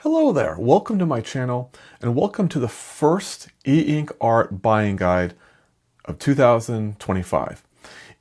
Hello there, welcome to my channel and welcome to the first e-ink art buying guide of 2025.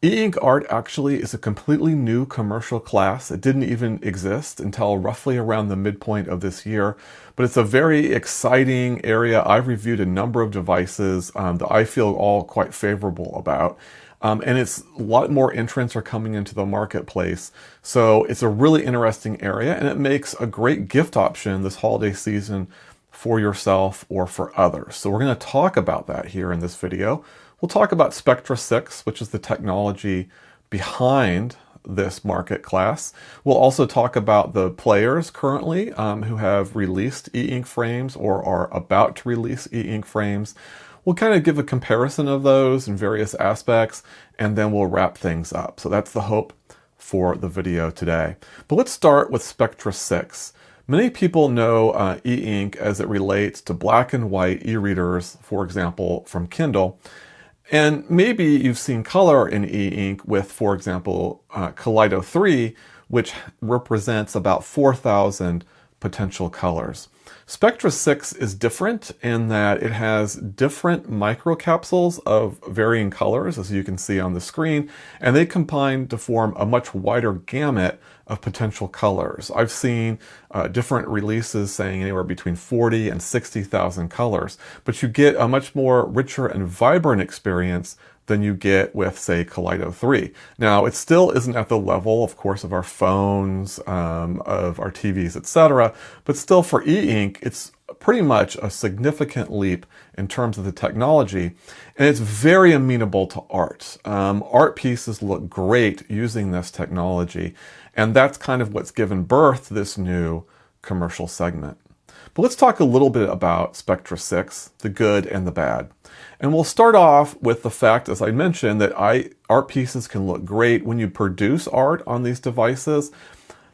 E-ink art actually is a completely new commercial class. It didn't even exist until roughly around the midpoint of this year, but it's a very exciting area. I've reviewed a number of devices that I feel all quite favorable about. And it's a lot more entrants are coming into the marketplace. So it's a really interesting area and it makes a great gift option this holiday season for yourself or for others. So we're going to talk about that here in this video. We'll talk about Spectra 6, which is the technology behind this market class. We'll also talk about the players currently who have released e-ink frames or are about to release e-ink frames. We'll kind of give a comparison of those in various aspects, and then we'll wrap things up. So that's the hope for the video today. But let's start with Spectra 6. Many people know e-ink as it relates to black and white e-readers, for example, from Kindle. And maybe you've seen color in e-ink with, for example, Kaleido 3, which represents about 4,000 potential colors. Spectra 6 is different in that it has different microcapsules of varying colors, as you can see on the screen, and they combine to form a much wider gamut of potential colors. I've seen different releases saying anywhere between 40 and 60,000 colors, but you get a much more richer and vibrant experience than you get with, say, Kaleido 3. Now, it still isn't at the level, of course, of our phones, of our TVs, etc., but still for e-ink, it's pretty much a significant leap in terms of the technology, and it's very amenable to art. Art pieces look great using this technology, and that's kind of what's given birth to this new commercial segment. But let's talk a little bit about Spectra 6, the good and the bad. And we'll start off with the fact, as I mentioned, that art pieces can look great when you produce art on these devices.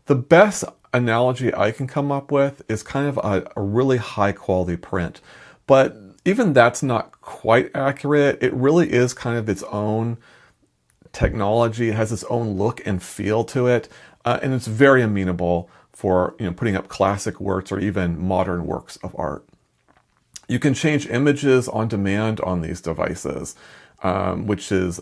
The best analogy I can come up with is kind of a really high quality print. But even that's not quite accurate. It really is kind of its own technology. It has its own look and feel to it. And it's very amenable for putting up classic works or even modern works of art. You can change images on demand on these devices, which is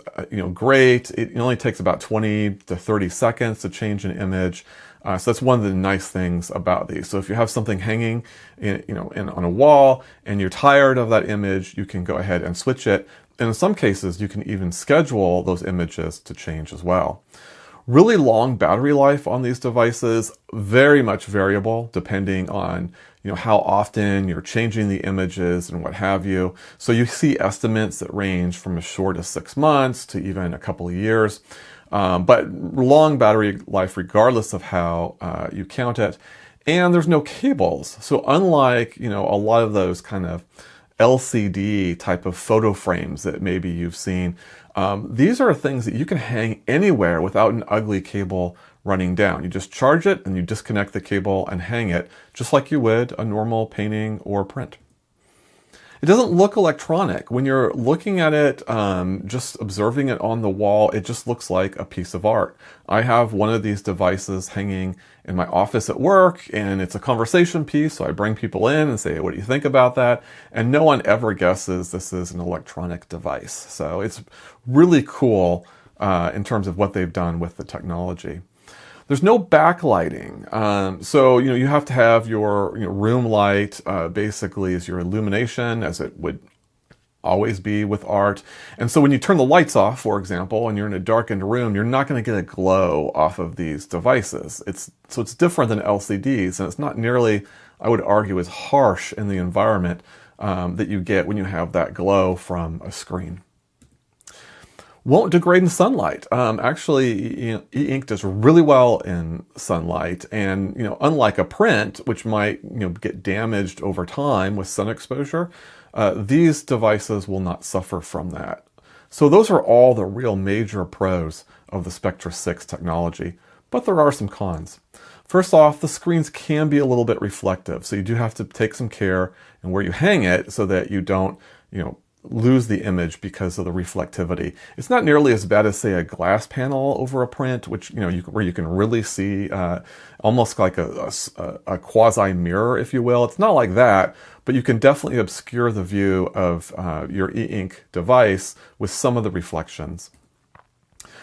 great. It only takes about 20 to 30 seconds to change an image. So that's one of the nice things about these. So if you have something hanging on a wall and you're tired of that image, you can go ahead and switch it. And in some cases, you can even schedule those images to change as well. Really long battery life on these devices, very much variable depending on how often you're changing the images and what have you. So you see estimates that range from as short as 6 months to even a couple of years. But long battery life regardless of how you count it. And there's no cables. So unlike a lot of those kind of LCD type of photo frames that maybe you've seen, these are things that you can hang anywhere without an ugly cable running down. You just charge it and you disconnect the cable and hang it just like you would a normal painting or print. It doesn't look electronic. When you're looking at it, just observing it on the wall, it just looks like a piece of art. I have one of these devices hanging in my office at work, and it's a conversation piece, so I bring people in and say, what do you think about that? And no one ever guesses this is an electronic device. So it's really cool in terms of what they've done with the technology. There's no backlighting. So, you have to have your room light basically as your illumination, as it would always be with art. And so when you turn the lights off, for example, and you're in a darkened room, you're not going to get a glow off of these devices. It's different than LCDs, and it's not nearly, I would argue, as harsh in the environment that you get when you have that glow from a screen. Won't degrade in sunlight. Actually, e-ink does really well in sunlight, and unlike a print, which might get damaged over time with sun exposure, these devices will not suffer from that. So those are all the real major pros of the Spectra 6 technology, but there are some cons. First off, the screens can be a little bit reflective, so you do have to take some care in where you hang it so that you don't lose the image because of the reflectivity. It's not nearly as bad as, say, a glass panel over a print, which, where you can really see almost like a quasi mirror, if you will. It's not like that, but you can definitely obscure the view of your e-ink device with some of the reflections.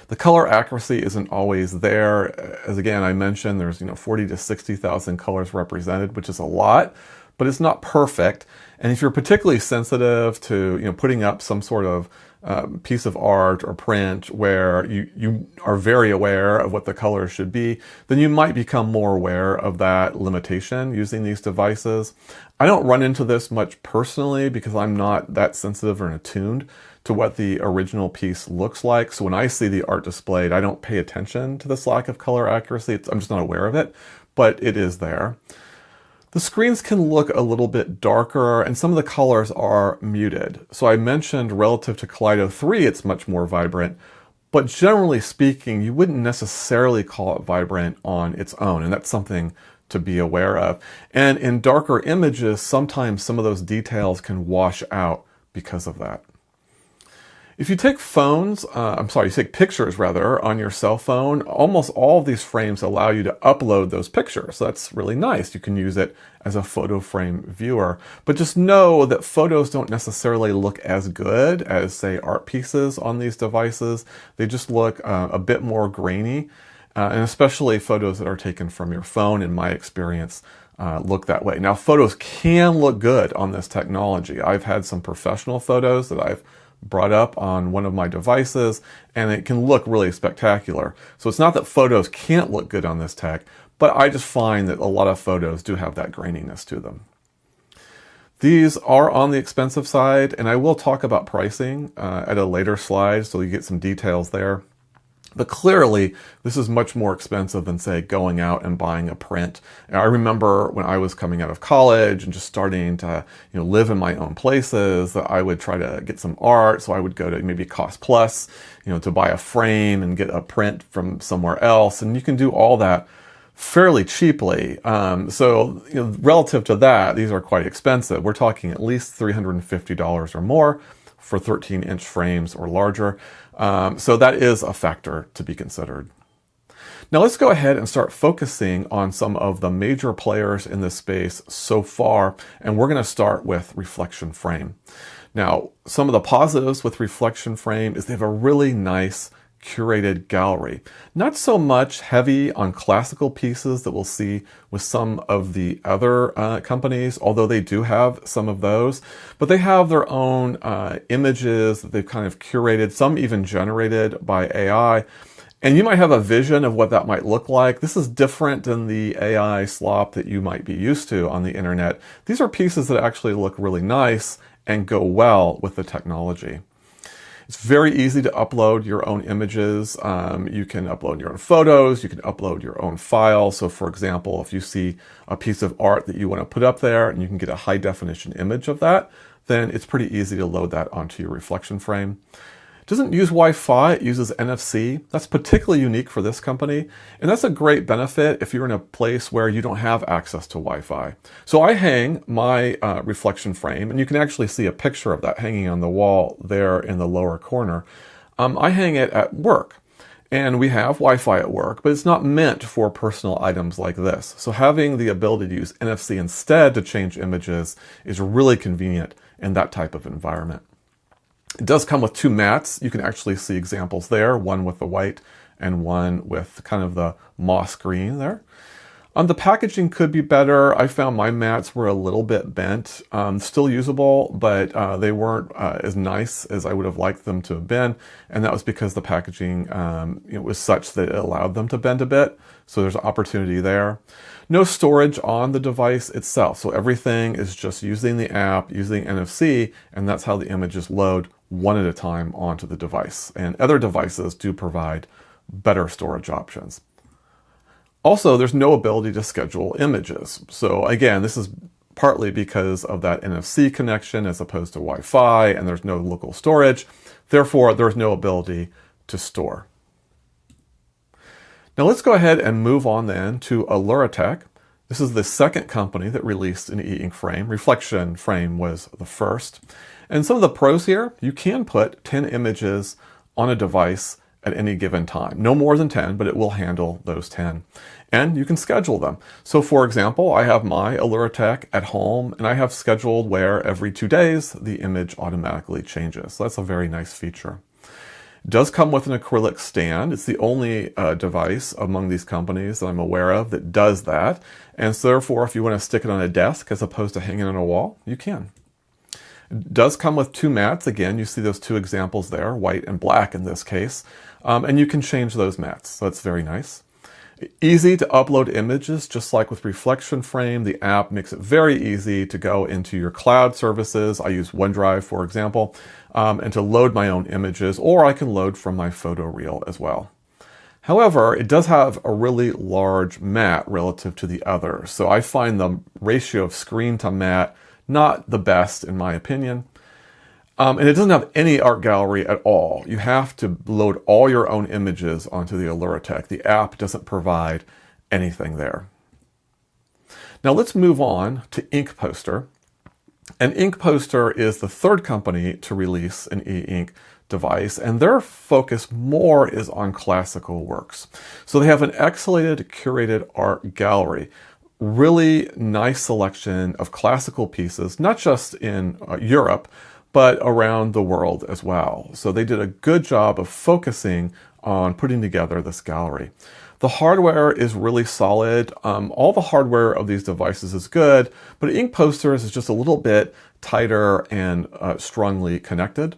The color accuracy isn't always there. As again, I mentioned, there's 40 to 60,000 colors represented, which is a lot, but it's not perfect. And if you're particularly sensitive to putting up some sort of piece of art or print where you are very aware of what the colors should be, then you might become more aware of that limitation using these devices. I don't run into this much personally because I'm not that sensitive or attuned to what the original piece looks like. So when I see the art displayed, I don't pay attention to this lack of color accuracy. I'm just not aware of it, but it is there. The screens can look a little bit darker and some of the colors are muted. So I mentioned relative to Kaleido 3, it's much more vibrant, but generally speaking, you wouldn't necessarily call it vibrant on its own, and that's something to be aware of. And in darker images, sometimes some of those details can wash out because of that. If you take you take pictures rather on your cell phone, almost all of these frames allow you to upload those pictures. So that's really nice. You can use it as a photo frame viewer. But just know that photos don't necessarily look as good as, say, art pieces on these devices. They just look a bit more grainy, and especially photos that are taken from your phone, in my experience, look that way. Now, photos can look good on this technology. I've had some professional photos that I've brought up on one of my devices, and it can look really spectacular. So it's not that photos can't look good on this tech, but I just find that a lot of photos do have that graininess to them. These are on the expensive side, and I will talk about pricing at a later slide, so you get some details there. But clearly, this is much more expensive than, say, going out and buying a print. And I remember when I was coming out of college and just starting to live in my own places, that I would try to get some art. So I would go to maybe Cost Plus, to buy a frame and get a print from somewhere else. And you can do all that fairly cheaply. So relative to that, these are quite expensive. We're talking at least $350 or more for 13-inch frames or larger. So that is a factor to be considered. Now let's go ahead and start focusing on some of the major players in this space so far, and we're going to start with reflection frame. Now, some of the positives with reflection frame is they have a really nice curated gallery. Not so much heavy on classical pieces that we'll see with some of the other companies, although they do have some of those, but they have their own images that they've kind of curated, some even generated by AI. And you might have a vision of what that might look like. This is different than the AI slop that you might be used to on the internet. These are pieces that actually look really nice and go well with the technology. It's very easy to upload your own images. You can upload your own photos. You can upload your own files. So for example, if you see a piece of art that you want to put up there and you can get a high definition image of that, then it's pretty easy to load that onto your reflection frame. It doesn't use Wi-Fi, it uses NFC. That's particularly unique for this company. And that's a great benefit if you're in a place where you don't have access to Wi-Fi. So I hang my reflection frame, and you can actually see a picture of that hanging on the wall there in the lower corner. I hang it at work. And we have Wi-Fi at work, but it's not meant for personal items like this. So having the ability to use NFC instead to change images is really convenient in that type of environment. It does come with two mats. You can actually see examples there, one with the white and one with kind of the moss green there. The packaging could be better. I found my mats were a little bit bent, still usable, but they weren't as nice as I would have liked them to have been. And that was because the packaging was such that it allowed them to bend a bit. So there's opportunity there. No storage on the device itself. So everything is just using the app, using NFC, and that's how the images load one at a time onto the device. And other devices do provide better storage options. Also, there's no ability to schedule images. So again, this is partly because of that NFC connection as opposed to Wi-Fi, and there's no local storage. Therefore, there's no ability to store. Now let's go ahead and move on then to Aluratek. This is the second company that released an e-ink frame. Reflection frame was the first. And some of the pros here, you can put 10 images on a device at any given time. No more than 10, but it will handle those 10. And you can schedule them. So for example, I have my Aluratek at home, and I have scheduled where every 2 days the image automatically changes. So that's a very nice feature. It does come with an acrylic stand. It's the only device among these companies that I'm aware of that does that. And so therefore, if you want to stick it on a desk as opposed to hanging on a wall, you can. It does come with 2 mats. Again, you see those 2 examples there, white and black in this case. And you can change those mats, so it's very nice. Easy to upload images, just like with Reflection Frame. The app makes it very easy to go into your cloud services. I use OneDrive, for example, and to load my own images, or I can load from my photo reel as well. However, it does have a really large mat relative to the others. So I find the ratio of screen to mat not the best, in my opinion. And it doesn't have any art gallery at all. You have to load all your own images onto the Aluratek. The app doesn't provide anything there. Now let's move on to InkPoster. And InkPoster is the third company to release an e-ink device, and their focus more is on classical works. So they have an excited, curated art gallery. Really nice selection of classical pieces, not just in Europe, but around the world as well. So they did a good job of focusing on putting together this gallery. The hardware is really solid. All the hardware of these devices is good, but InkPoster's is just a little bit tighter and strongly connected.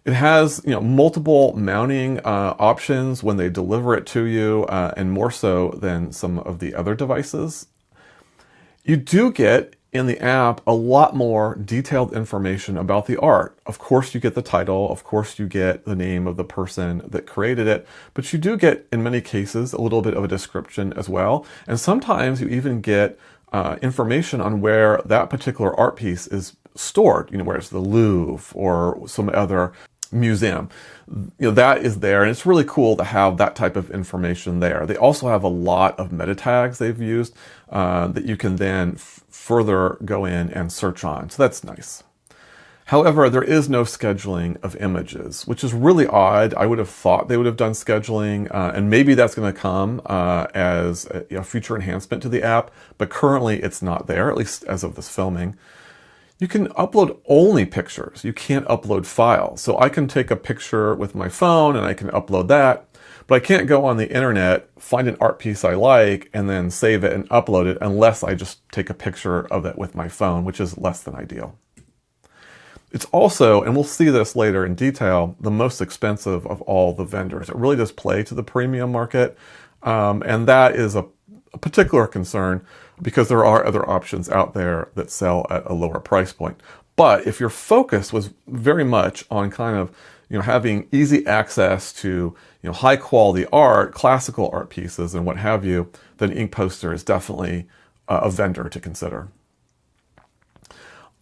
It has multiple mounting options when they deliver it to you, and more so than some of the other devices. You do get in the app a lot more detailed information about the art. Of course you get the title, of course you get the name of the person that created it, but you do get, in many cases, a little bit of a description as well. And sometimes you even get information on where that particular art piece is stored, where it's the Louvre or some other museum. That is there, and it's really cool to have that type of information there. They also have a lot of meta tags they've used that you can then further go in and search on. So that's nice. However, there is no scheduling of images, which is really odd. I would have thought they would have done scheduling, and maybe that's going to come as a future enhancement to the app, but currently it's not there, at least as of this filming. You can upload only pictures. You can't upload files. So I can take a picture with my phone and I can upload that, but I can't go on the internet, find an art piece I like, and then save it and upload it unless I just take a picture of it with my phone, which is less than ideal. It's also, and we'll see this later in detail, the most expensive of all the vendors. It really does play to the premium market, and that is a particular concern because there are other options out there that sell at a lower price point. But if your focus was very much on kind of having easy access to high quality art, classical art pieces, and what have you, then InkPoster is definitely a vendor to consider.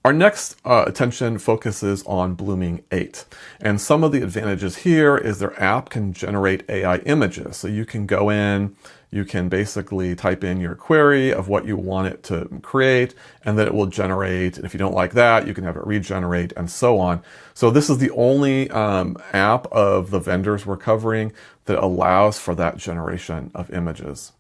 Our next attention focuses on Blooming 8. And some of the advantages here is their app can generate AI images. So you can go in, you can basically type in your query of what you want it to create, and then it will generate. And if you don't like that, you can have it regenerate and so on. So this is the only app of the vendors we're covering that allows for that generation of images.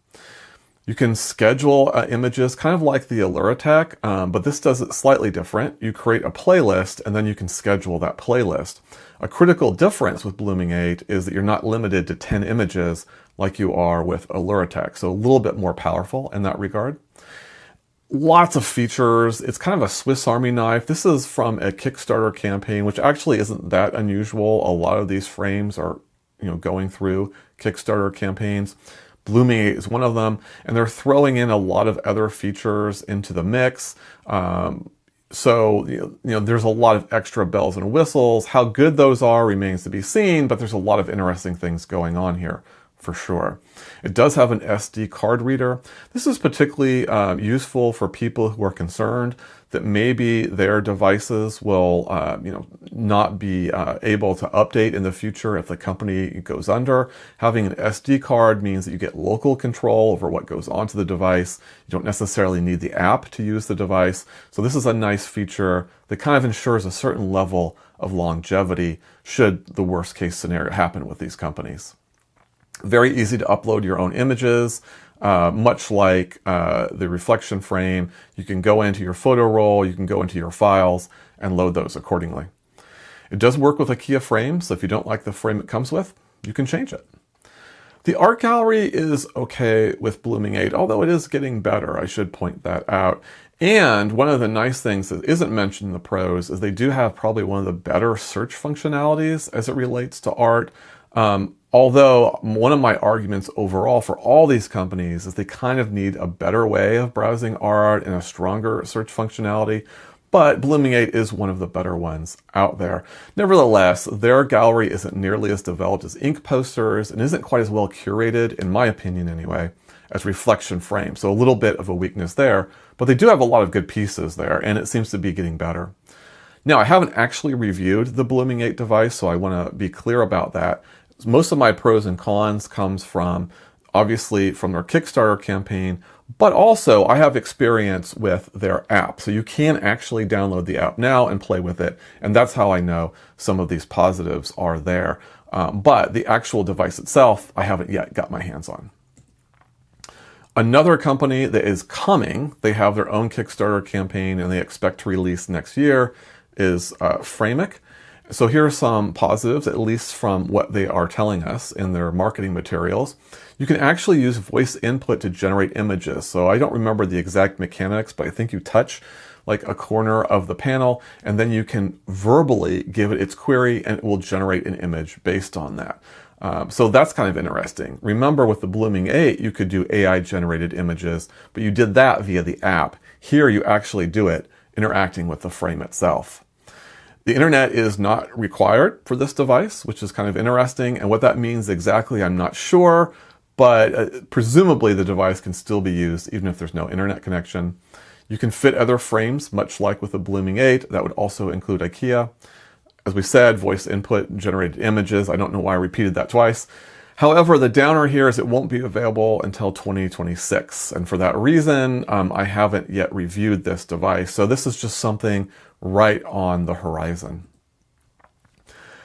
You can schedule images kind of like the Aluratek, but this does it slightly different. You create a playlist and then you can schedule that playlist. A critical difference with Blooming 8 is that you're not limited to 10 images like you are with Aluratek, so a little bit more powerful in that regard. Lots of features. It's kind of a Swiss Army knife. This is from a Kickstarter campaign, which actually isn't that unusual. A lot of these frames are going through Kickstarter campaigns. Blooming 8 is one of them, and they're throwing in a lot of other features into the mix. So there's a lot of extra bells and whistles. How good those are remains to be seen, but there's a lot of interesting things going on here for sure. It does have an SD card reader. This is particularly useful for people who are concerned that maybe their devices will not be able to update in the future if the company goes under. Having an SD card means that you get local control over what goes onto the device. You don't necessarily need the app to use the device. So this is a nice feature that kind of ensures a certain level of longevity should the worst case scenario happen with these companies. Very easy to upload your own images. Much like the reflection frame, you can go into your photo roll, you can go into your files and load those accordingly. It does work with IKEA frames, so if you don't like the frame it comes with, you can change it. The art gallery is okay with Blooming 8, although it is getting better, I should point that out. And one of the nice things that isn't mentioned in the pros is they do have probably one of the better search functionalities as it relates to art. Although one of my arguments overall for all these companies is they kind of need a better way of browsing art and a stronger search functionality, but Blooming 8 is one of the better ones out there. Nevertheless, their gallery isn't nearly as developed as InkPoster's and isn't quite as well curated, in my opinion anyway, as Reflection Frame. So a little bit of a weakness there, but they do have a lot of good pieces there, and it seems to be getting better. Now, I haven't actually reviewed the Blooming 8 device, so I want to be clear about that. Most of my pros and cons comes from, obviously, from their Kickstarter campaign, but also I have experience with their app. So you can actually download the app now and play with it. And that's how I know some of these positives are there. But the actual device itself, I haven't yet got my hands on. Another company that is coming, they have their own Kickstarter campaign and they expect to release next year, is Fraimic. So here are some positives, at least from what they are telling us in their marketing materials. You can actually use voice input to generate images. So I don't remember the exact mechanics, but I think you touch like a corner of the panel and then you can verbally give it its query and it will generate an image based on that. So that's kind of interesting. Remember with the Blooming 8, you could do AI generated images, but you did that via the app. Here you actually do it interacting with the frame itself. The internet is not required for this device, which is kind of interesting. And what that means exactly, I'm not sure, but presumably the device can still be used even if there's no internet connection. You can fit other frames, much like with the Blooming 8. That would also include IKEA. As we said, voice input generated images. I don't know why I repeated that twice. However, the downer here is it won't be available until 2026. And for that reason, I haven't yet reviewed this device. So this is just something right on the horizon.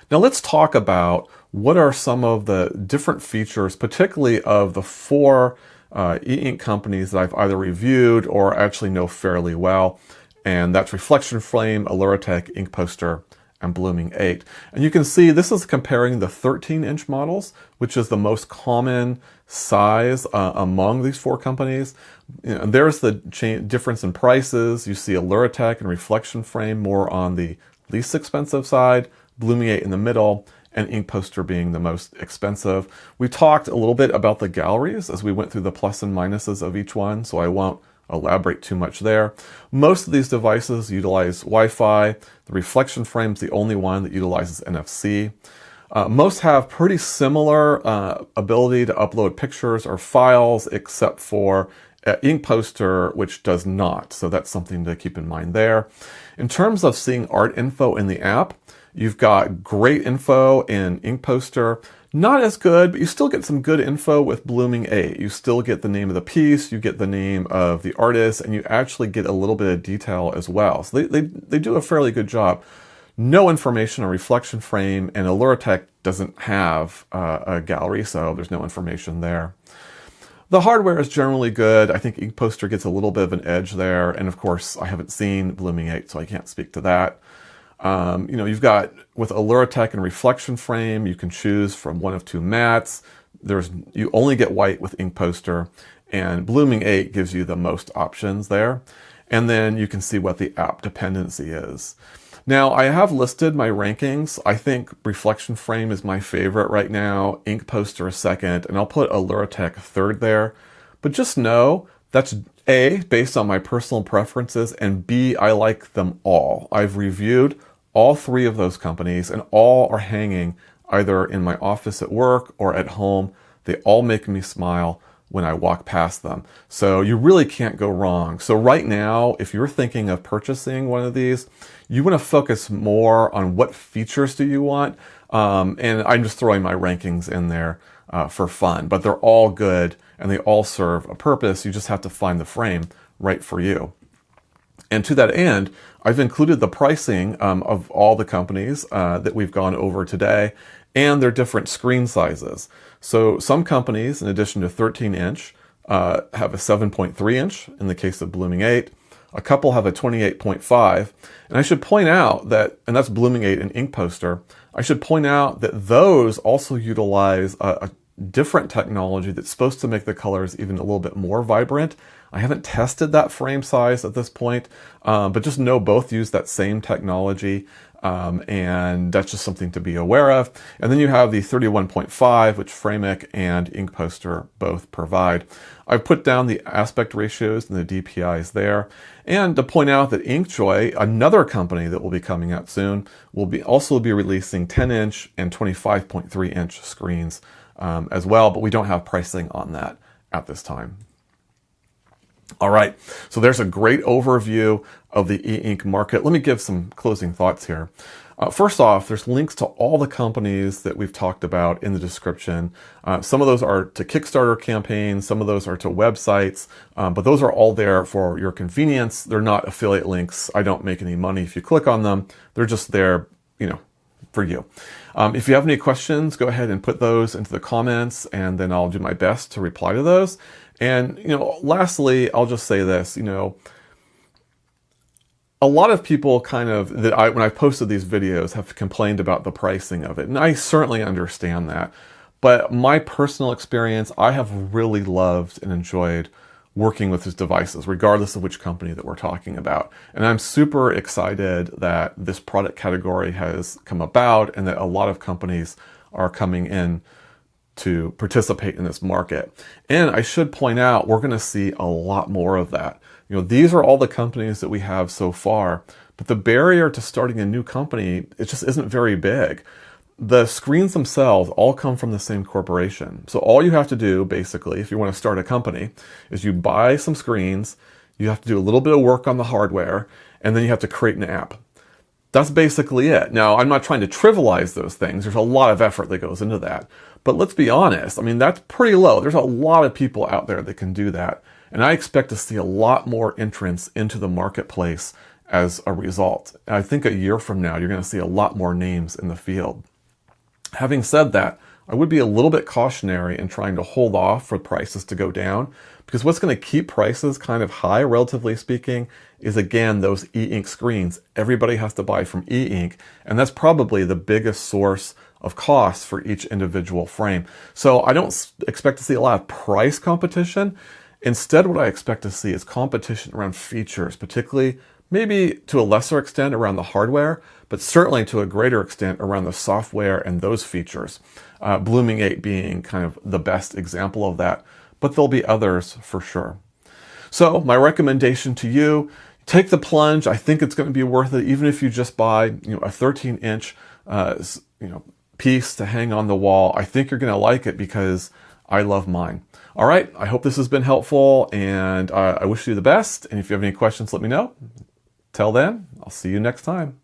Now let's talk about what are some of the different features, particularly of the four e-ink companies that I've either reviewed or actually know fairly well. And that's Reflection Frame, Aluratek, InkPoster, and Blooming 8. And you can see this is comparing the 13-inch models, which is the most common size among these four companies. There's the difference in prices. You see Aluratek and Reflection Frame more on the least expensive side, Blooming 8 in the middle, and InkPoster being the most expensive. We talked a little bit about the galleries as we went through the plus and minuses of each one, so I won't elaborate too much there. Most of these devices utilize Wi-Fi. The Reflection Frame is the only one that utilizes NFC. Most have pretty similar ability to upload pictures or files, except for InkPoster, which does not. So that's something to keep in mind there. In terms of seeing art info in the app, you've got great info in InkPoster. Not as good, but you still get some good info with Blooming 8. You still get the name of the piece, you get the name of the artist, and you actually get a little bit of detail as well. So they do a fairly good job. No information on Reflection Frame, and Aluratek doesn't have a gallery, so there's no information there. The hardware is generally good. I think InkPoster gets a little bit of an edge there, and of course, I haven't seen Blooming 8, so I can't speak to that. You've got, with Aluratek and Reflection Frame, you can choose from one of two mattes. You only get white with InkPoster, and Blooming 8 gives you the most options there. And then you can see what the app dependency is. Now, I have listed my rankings. I think Reflection Frame is my favorite right now, InkPoster is second, and I'll put Aluratek third there. But just know that's A, based on my personal preferences, and B, I like them all. I've reviewed all three of those companies, and all are hanging either in my office at work or at home. They all make me smile when I walk past them. So you really can't go wrong. So right now, if you're thinking of purchasing one of these, you want to focus more on what features do you want. And I'm just throwing my rankings in there for fun, but they're all good and they all serve a purpose. You just have to find the frame right for you. And to that end, I've included the pricing of all the companies that we've gone over today and their different screen sizes. So some companies, in addition to 13-inch, have a 7.3-inch in the case of Blooming 8. A couple have a 28.5. And I should point out that, and that's Blooming 8 and InkPoster, I should point out that those also utilize a different technology that's supposed to make the colors even a little bit more vibrant. I haven't tested that frame size at this point, but just know both use that same technology, and that's just something to be aware of. And then you have the 31.5, which Fraimic and InkPoster both provide. I've put down the aspect ratios and the DPIs there. And to point out that Inkjoy, another company that will be coming out soon, will also be releasing 10-inch and 25.3-inch screens as well, but we don't have pricing on that at this time. All right, so there's a great overview of the e-ink market. Let me give some closing thoughts here. First off, there's links to all the companies that we've talked about in the description. Some of those are to Kickstarter campaigns, some of those are to websites, but those are all there for your convenience. They're not affiliate links. I don't make any money if you click on them. They're just there, for you. If you have any questions, go ahead and put those into the comments, and then I'll do my best to reply to those. And, lastly, I'll just say this, a lot of people when I've posted these videos have complained about the pricing of it. And I certainly understand that. But my personal experience, I have really loved and enjoyed working with these devices, regardless of which company that we're talking about. And I'm super excited that this product category has come about and that a lot of companies are coming in to participate in this market. And I should point out, we're going to see a lot more of that. These are all the companies that we have so far, but the barrier to starting a new company, it just isn't very big. The screens themselves all come from the same corporation. So all you have to do, basically, if you want to start a company, is you buy some screens, you have to do a little bit of work on the hardware, and then you have to create an app. That's basically it. Now, I'm not trying to trivialize those things. There's a lot of effort that goes into that. But let's be honest, that's pretty low. There's a lot of people out there that can do that. And I expect to see a lot more entrants into the marketplace as a result. And I think a year from now, you're going to see a lot more names in the field. Having said that, I would be a little bit cautionary in trying to hold off for prices to go down, because what's going to keep prices kind of high, relatively speaking, is again those e-ink screens. Everybody has to buy from e-ink, and that's probably the biggest source of cost for each individual frame. So I don't expect to see a lot of price competition. Instead, what I expect to see is competition around features, particularly maybe to a lesser extent around the hardware, but certainly to a greater extent around the software and those features. Blooming 8 being kind of the best example of that, but there'll be others for sure. So my recommendation to you, take the plunge. I think it's going to be worth it, even if you just buy a 13-inch piece to hang on the wall. I think you're going to like it because I love mine. All right, I hope this has been helpful, and I wish you the best. And if you have any questions, let me know. Till then, I'll see you next time.